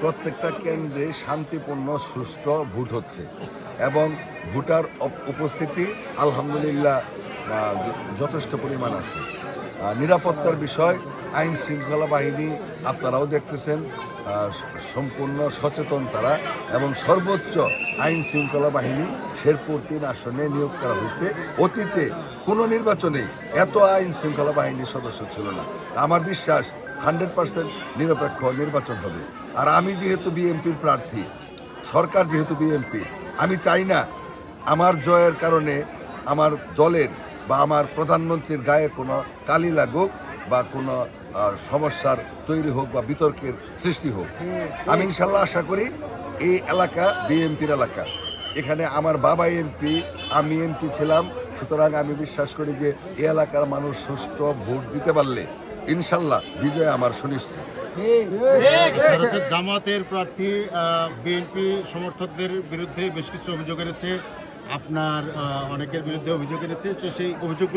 প্রত্যেকটা কেন্দ্রে শান্তিপূর্ণ সুষ্ঠু ভোট হচ্ছে এবং ভোটার উপস্থিতি আলহামদুলিল্লাহ যথেষ্ট পরিমাণ আছে। নিরাপত্তার বিষয় আইন শৃঙ্খলা বাহিনী আপনারাও দেখতেছেন সম্পূর্ণ সচেতন তারা, এবং সর্বোচ্চ আইন শৃঙ্খলা বাহিনী শেরপুর 3 আসনে নিয়োগ করা হয়েছে। অতীতে কোনো নির্বাচনেই এত আইন শৃঙ্খলা বাহিনীর সদস্য ছিল না। আমার বিশ্বাস 100% নিরপেক্ষ নির্বাচন হবে। আর আমি যেহেতু বিএনপির প্রার্থী, সরকার যেহেতু বিএনপি, আমি চাই না আমার জয়ের কারণে আমার দলের বা আমার প্রধানমন্ত্রীর গায়ে কোনো কালি লাগুক বা কোনো সমস্যার তৈরি হোক বা বিতর্কের সৃষ্টি হোক। আমি ইনশাল্লাহ আশা করি এই এলাকা বিএনপির এলাকা, এখানে আমার বাবা এমপি, আমি এমপি ছিলাম, সুতরাং আমি বিশ্বাস করি যে এই এলাকার মানুষ সুষ্ঠু ভোট দিতে পারলে ইনশাল্লাহ বিজয় আমার সুনিশ্চিত। জামাতের প্রার্থী বিএনপি সমর্থকদের বিরুদ্ধে বেশ কিছু অভিযোগ এনেছে, আপনার অনেকের বিরুদ্ধে অভিযোগ এনেছে, তো সেই অভিযোগগুলো